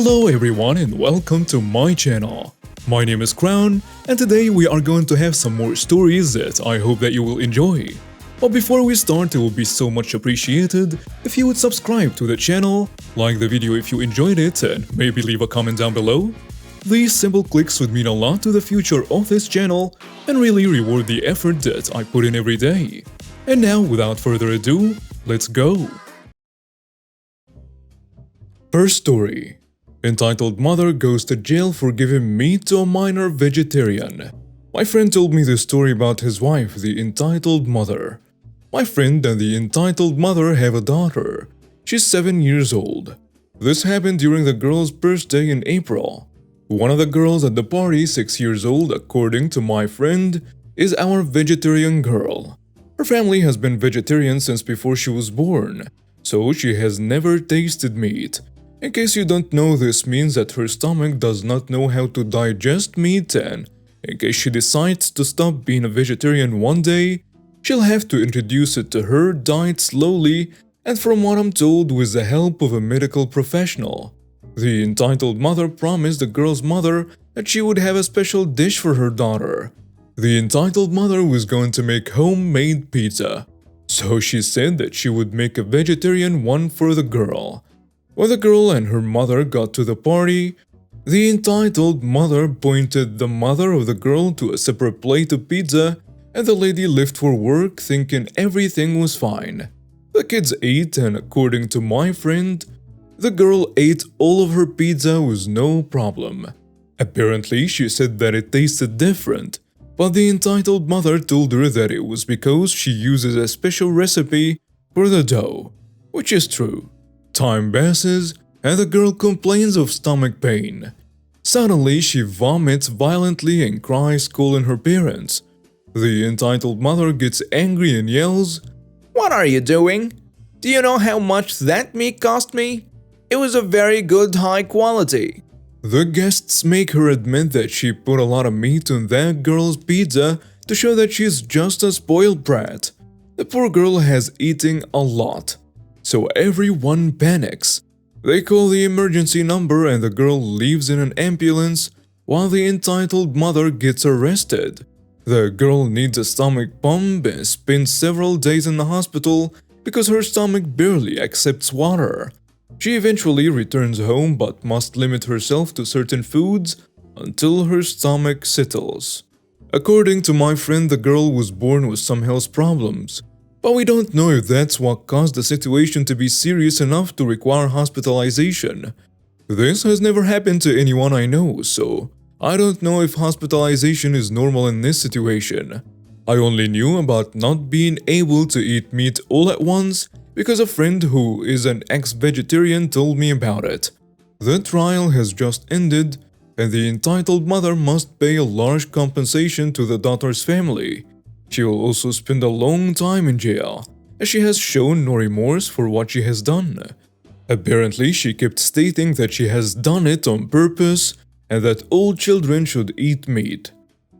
Hello everyone and welcome to my channel. My name is Crown and today we are going to have some more stories that I hope that you will enjoy. But before we start, it will be so much appreciated if you would subscribe to the channel, like the video if you enjoyed it, and maybe leave a comment down below. These simple clicks would mean a lot to the future of this channel and really reward the effort that I put in every day. And now, without further ado, let's go! First story. Entitled Mother Goes to Jail for Giving Meat to a Minor Vegetarian. My friend told me this story about his wife, the entitled mother. My friend and the entitled mother have a daughter. She's 7 years old. This happened during the girl's birthday in April. One of the girls at the party, 6 years old, according to my friend, is our vegetarian girl. Her family has been vegetarian since before she was born, so she has never tasted meat. In case you don't know, this means that her stomach does not know how to digest meat, and in case she decides to stop being a vegetarian one day, she'll have to introduce it to her diet slowly and, from what I'm told, with the help of a medical professional. The entitled mother promised the girl's mother that she would have a special dish for her daughter. The entitled mother was going to make homemade pizza, so she said that she would make a vegetarian one for the girl. When the girl and her mother got to the party, the entitled mother pointed the mother of the girl to a separate plate of pizza, and the lady left for work thinking everything was fine. The kids ate, and according to my friend, the girl ate all of her pizza with no problem. Apparently, she said that it tasted different, but the entitled mother told her that it was because she uses a special recipe for the dough, which is true. Time passes, and the girl complains of stomach pain. Suddenly, she vomits violently and cries, calling her parents. The entitled mother gets angry and yells, "What are you doing? Do you know how much that meat cost me? It was a very good high quality." The guests make her admit that she put a lot of meat on that girl's pizza to show that she's just a spoiled brat. The poor girl has eaten a lot, so everyone panics. They call the emergency number and the girl leaves in an ambulance while the entitled mother gets arrested. The girl needs a stomach pump and spends several days in the hospital because her stomach barely accepts water. She eventually returns home but must limit herself to certain foods until her stomach settles. According to my friend, the girl was born with some health problems, but we don't know if that's what caused the situation to be serious enough to require hospitalization. This has never happened to anyone I know, so I don't know if hospitalization is normal in this situation. I only knew about not being able to eat meat all at once because a friend who is an ex-vegetarian told me about it. The trial has just ended, and the entitled mother must pay a large compensation to the daughter's family. She will also spend a long time in jail, as she has shown no remorse for what she has done. Apparently, she kept stating that she has done it on purpose and that all children should eat meat.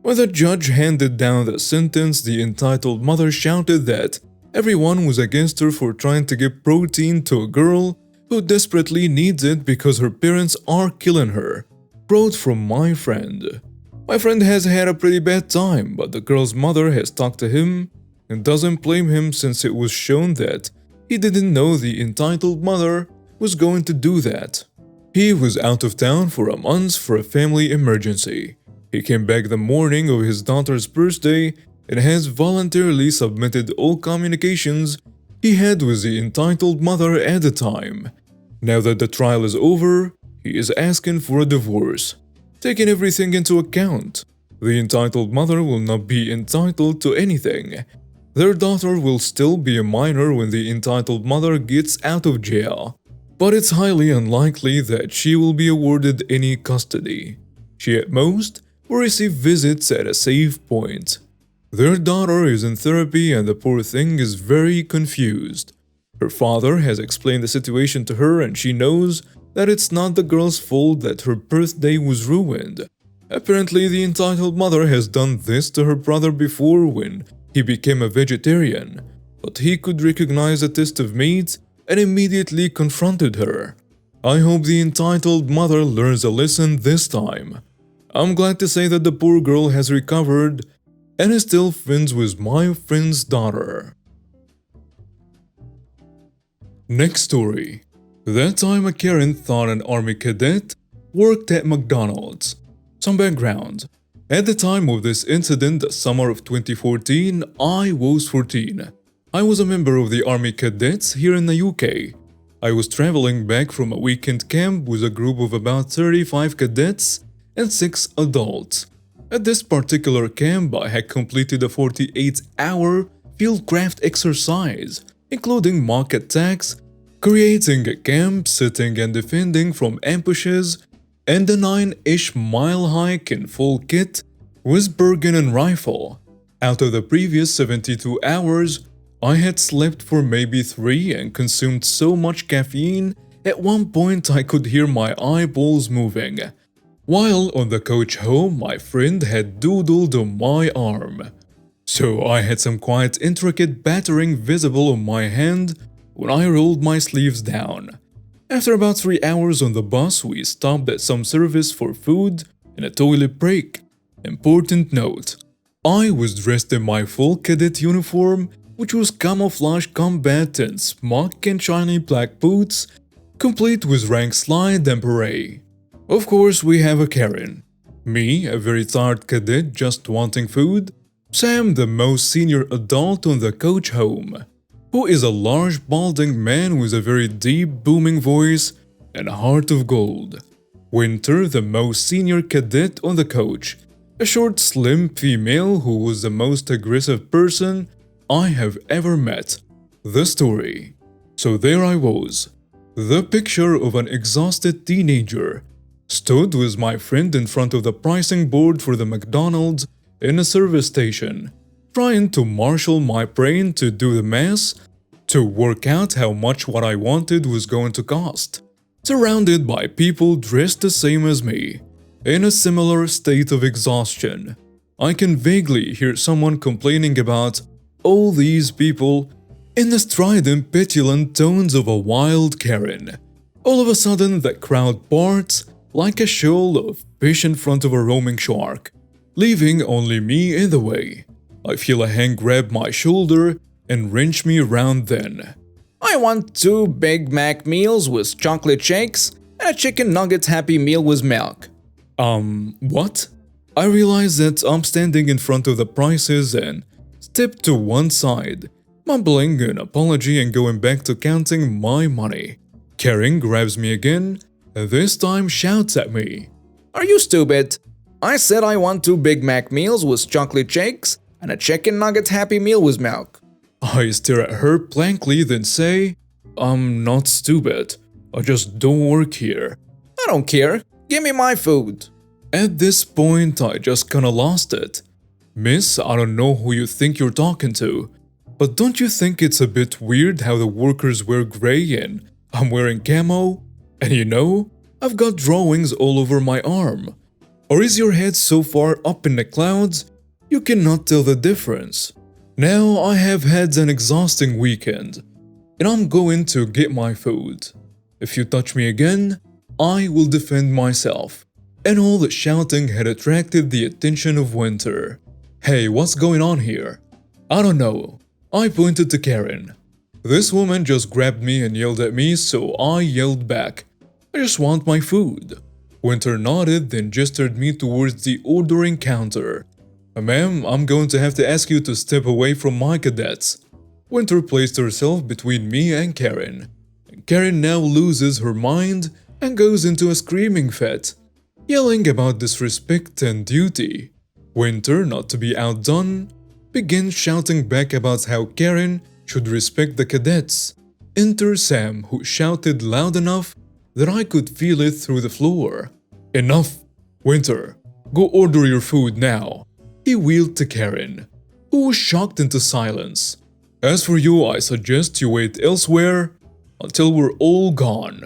When the judge handed down the sentence, the entitled mother shouted that everyone was against her for trying to give protein to a girl who desperately needs it because her parents are killing her. Quote from my friend. My friend has had a pretty bad time, but the girl's mother has talked to him and doesn't blame him since it was shown that he didn't know the entitled mother was going to do that. He was out of town for a month for a family emergency. He came back the morning of his daughter's birthday and has voluntarily submitted all communications he had with the entitled mother at the time. Now that the trial is over, he is asking for a divorce. Taking everything into account, the entitled mother will not be entitled to anything. Their daughter will still be a minor when the entitled mother gets out of jail, but it's highly unlikely that she will be awarded any custody. She at most will receive visits at a safe point. Their daughter is in therapy and the poor thing is very confused. Her father has explained the situation to her and she knows that it's not the girl's fault that her birthday was ruined. Apparently, the entitled mother has done this to her brother before when he became a vegetarian, but he could recognize a taste of meat and immediately confronted her. I hope the entitled mother learns a lesson this time. I'm glad to say that the poor girl has recovered and is still friends with my friend's daughter. Next story. That time a Karen thought an army cadet worked at McDonald's. Some background. At the time of this incident, the summer of 2014, I was 14. I was a member of the army cadets here in the UK. I was traveling back from a weekend camp with a group of about 35 cadets and 6 adults. At this particular camp, I had completed a 48-hour fieldcraft exercise, including mock attacks, creating a camp, sitting and defending from ambushes, and a 9-ish mile hike in full kit with Bergen and rifle. Out of the previous 72 hours, I had slept for maybe 3 and consumed so much caffeine, at one point I could hear my eyeballs moving. While on the coach home, my friend had doodled on my arm. So I had some quite intricate battering visible on my hand when I rolled my sleeves down. After about 3 hours on the bus, we stopped at some service for food and a toilet break. Important note, I was dressed in my full cadet uniform, which was camouflage combat and smock and shiny black boots, complete with rank slide and beret. Of course, we have a Karen. Me, a very tired cadet just wanting food. Sam, the most senior adult on the coach home, who is a large balding man with a very deep booming voice and a heart of gold. Winter, the most senior cadet on the coach, a short slim female who was the most aggressive person I have ever met. The story. So there I was, the picture of an exhausted teenager, stood with my friend in front of the pricing board for the McDonald's in a service station, trying to marshal my brain to do the math, to work out how much what I wanted was going to cost. Surrounded by people dressed the same as me, in a similar state of exhaustion. I can vaguely hear someone complaining about all these people in the strident, petulant tones of a wild Karen. All of a sudden, the crowd parts like a shoal of fish in front of a roaming shark, leaving only me in the way. I feel a hand grab my shoulder and wrench me around then. I want 2 Big Mac meals with chocolate shakes and a chicken nugget Happy Meal with milk. What? I realize that I'm standing in front of the prices and step to one side, mumbling an apology and going back to counting my money. Karen grabs me again, and this time shouts at me. Are you stupid? I said I want 2 Big Mac meals with chocolate shakes and a chicken nugget Happy Meal with milk. I stare at her blankly, then say, I'm not stupid. I just don't work here. I don't care. Give me my food. At this point, I just kinda lost it. Miss, I don't know who you think you're talking to, but don't you think it's a bit weird how the workers wear gray and I'm wearing camo? And you know, I've got drawings all over my arm. Or is your head so far up in the clouds, you cannot tell the difference? Now I have had an exhausting weekend, and I'm going to get my food. If you touch me again, I will defend myself. And all the shouting had attracted the attention of Winter. Hey, what's going on here? I don't know. I pointed to Karen. This woman just grabbed me and yelled at me, so I yelled back. I just want my food. Winter nodded, then gestured me towards the ordering counter. Ma'am, I'm going to have to ask you to step away from my cadets. Winter placed herself between me and Karen. Karen now loses her mind and goes into a screaming fit, yelling about disrespect and duty. Winter, not to be outdone, begins shouting back about how Karen should respect the cadets. Enter Sam, who shouted loud enough that I could feel it through the floor. Enough! Winter, go order your food now. He wheeled to Karen, who was shocked into silence. As for you, I suggest you wait elsewhere until we're all gone.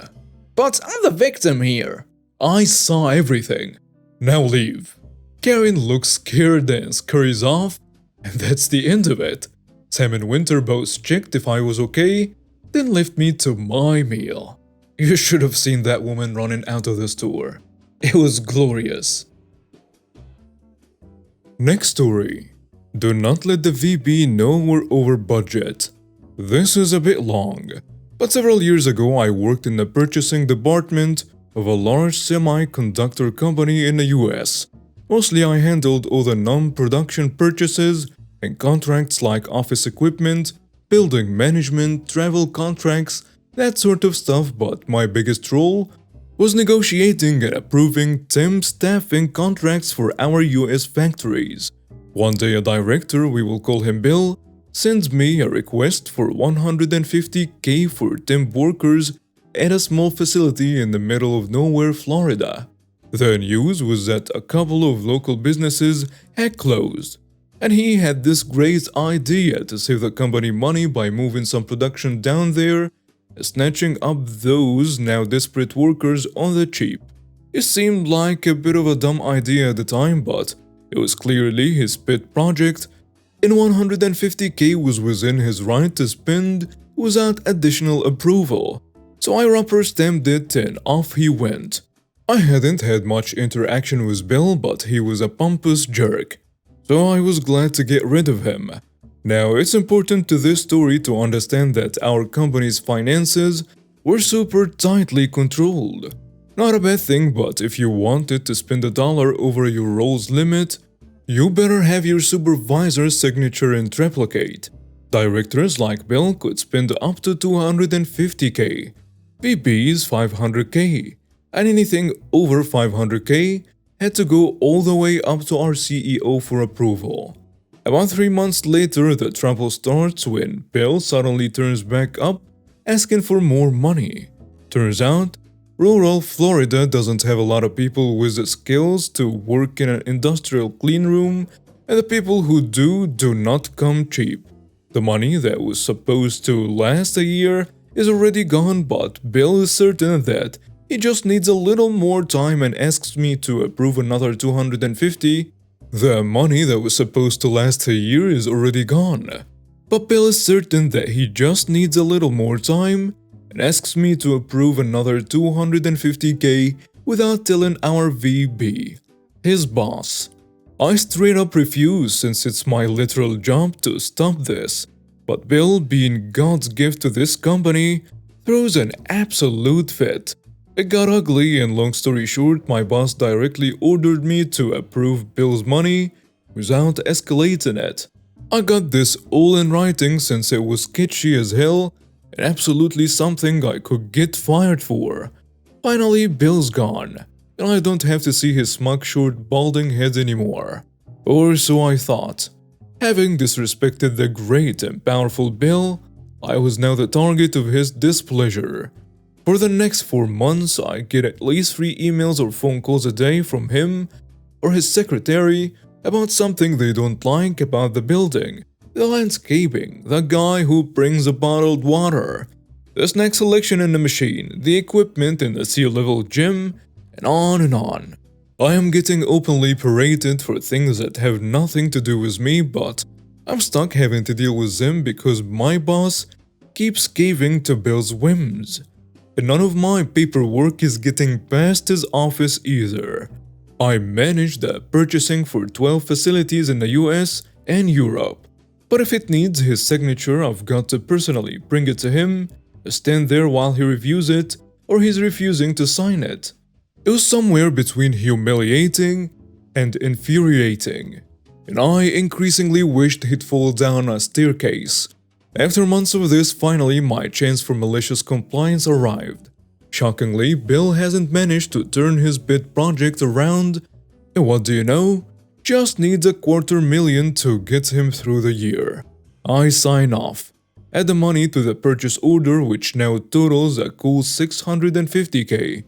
But I'm the victim here. I saw everything. Now leave. Karen looks scared and scurries off, and that's the end of it. Sam and Winter both checked if I was okay, then left me to my meal. You should have seen that woman running out of the store. It was glorious. Next story. Do not let the VP know we're over budget. This is a bit long, but several years ago I worked in the purchasing department of a large semiconductor company in the US. Mostly I handled all the non-production purchases and contracts like office equipment, building management, travel contracts, that sort of stuff, but my biggest role was negotiating and approving temp staffing contracts for our US factories. One day a director, we will call him Bill, sends me a request for $150K for temp workers at a small facility in the middle of nowhere, Florida. The news was that a couple of local businesses had closed, and he had this great idea to save the company money by moving some production down there, snatching up those now desperate workers on the cheap. It seemed like a bit of a dumb idea at the time, but it was clearly his pet project, and $150K was within his right to spend without additional approval. So I rubber stamped it and off he went. I hadn't had much interaction with Bill, but he was a pompous jerk, so I was glad to get rid of him. Now, it's important to this story to understand that our company's finances were super tightly controlled. Not a bad thing, but if you wanted to spend $1 over your role's limit, you better have your supervisor's signature in triplicate. Directors like Bill could spend up to $250K, VPs $500K, and anything over $500K had to go all the way up to our CEO for approval. About 3 months later, the trouble starts when Bill suddenly turns back up, asking for more money. Turns out, rural Florida doesn't have a lot of people with the skills to work in an industrial clean room, and the people who do not come cheap. The money that was supposed to last a year is already gone, but Bill is certain that he just needs a little more time and asks me to approve another $250. The money that was supposed to last a year is already gone. But Bill is certain that he just needs a little more time and asks me to approve another $250K without telling our VP, his boss. I straight up refuse since it's my literal job to stop this. But Bill, being God's gift to this company, throws an absolute fit. It got ugly, and long story short, my boss directly ordered me to approve Bill's money without escalating it. I got this all in writing since it was sketchy as hell and absolutely something I could get fired for. Finally, Bill's gone, and I don't have to see his smug, short, balding head anymore. Or so I thought. Having disrespected the great and powerful Bill, I was now the target of his displeasure. For the next 4 months, I get at least 3 emails or phone calls a day from him or his secretary about something they don't like about the building, the landscaping, the guy who brings the bottled water, the snack selection in the machine, the equipment in the sea-level gym, and on and on. I am getting openly paraded for things that have nothing to do with me, but I'm stuck having to deal with them because my boss keeps caving to Bill's whims. And none of my paperwork is getting past his office either. I manage the purchasing for 12 facilities in the US and Europe. But if it needs his signature, I've got to personally bring it to him, stand there while he reviews it, or he's refusing to sign it. It was somewhere between humiliating and infuriating, and I increasingly wished he'd fall down a staircase. After months of this, finally my chance for malicious compliance arrived. Shockingly, Bill hasn't managed to turn his pet project around, and what do you know? Just needs $250,000 to get him through the year. I sign off, add the money to the purchase order, which now totals a cool $650K,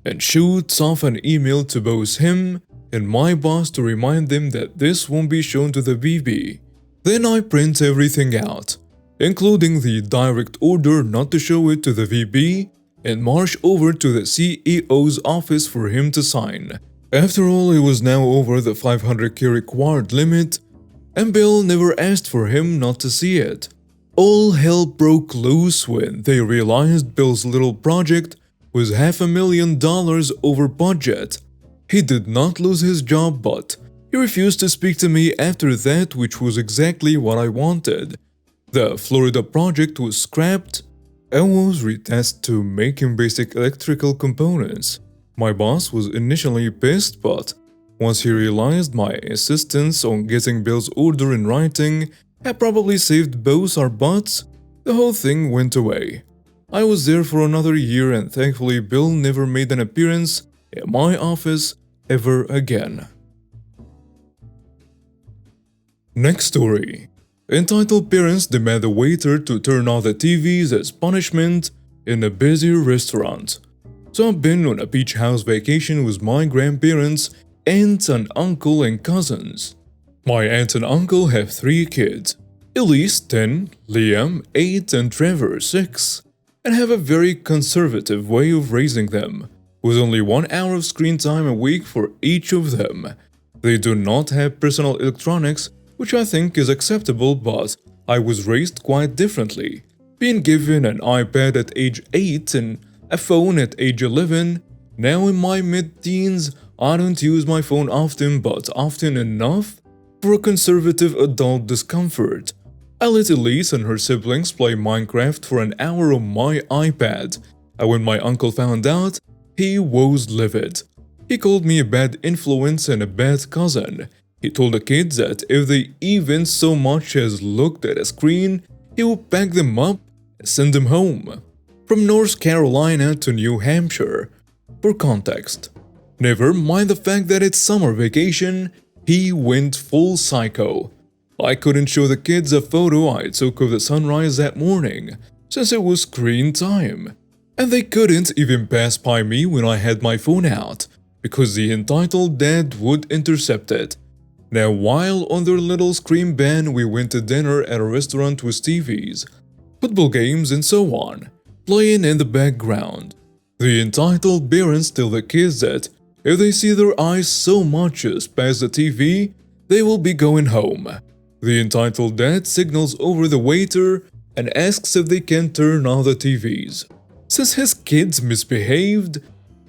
and shoots off an email to both him and my boss to remind them that this won't be shown to the VP. Then I print everything out, including the direct order not to show it to the VP, and march over to the CEO's office for him to sign. After all, it was now over the $500K required limit, and Bill never asked for him not to see it. All hell broke loose when they realized Bill's little project was $500,000 over budget. He did not lose his job, but he refused to speak to me after that, which was exactly what I wanted. The Florida project was scrapped and was retasked to making basic electrical components. My boss was initially pissed, but once he realized my insistence on getting Bill's order in writing had probably saved both our butts, the whole thing went away. I was there for another year, and thankfully Bill never made an appearance in my office ever again. Next story. Entitled parents demand a waiter to turn off the TVs as punishment in a busy restaurant. So I've been on a beach house vacation with my grandparents, aunt and uncle and cousins. My aunt and uncle have 3 kids, Elise 10, Liam 8 and Trevor 6, and have a very conservative way of raising them, with only 1 hour of screen time a week for each of them. They do not have personal electronics, which I think is acceptable, but I was raised quite differently, being given an iPad at age 8 and a phone at age 11. Now in my mid-teens, I don't use my phone often, but often enough for a conservative adult discomfort. I let Elise and her siblings play Minecraft for an hour on my iPad, and when my uncle found out, he was livid. He called me a bad influence and a bad cousin. He told the kids that if they even so much as looked at a screen, he would pack them up and send them home. From North Carolina to New Hampshire. For context, never mind the fact that it's summer vacation, he went full psycho. I couldn't show the kids a photo I took of the sunrise that morning, since it was screen time. And they couldn't even pass by me when I had my phone out, because the entitled dad would intercept it. Now, while on their little screen ban, we went to dinner at a restaurant with TVs, football games and so on, playing in the background. The entitled parents tell the kids that if they see their eyes so much as past the TV, they will be going home. The entitled dad signals over the waiter and asks if they can turn off the TVs, since his kids misbehaved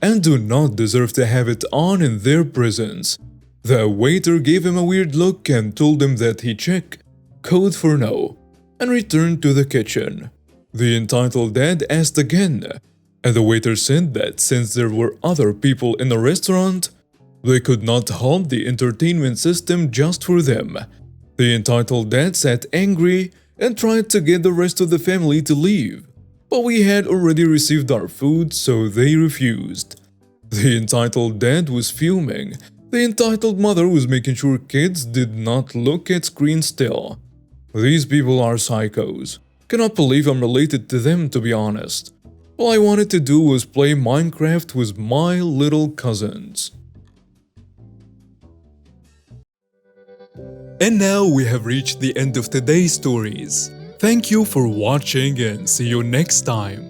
and do not deserve to have it on in their presence. The waiter gave him a weird look and told him that he check, code for no, and returned to the kitchen. The entitled dad asked again, and the waiter said that since there were other people in the restaurant, they could not halt the entertainment system just for them. The entitled dad sat angry and tried to get the rest of the family to leave, but we had already received our food, so they refused. The entitled dad was fuming. The entitled mother was making sure kids did not look at screens still. These people are psychos. Cannot believe I'm related to them, to be honest. All I wanted to do was play Minecraft with my little cousins. And now we have reached the end of today's stories. Thank you for watching and see you next time.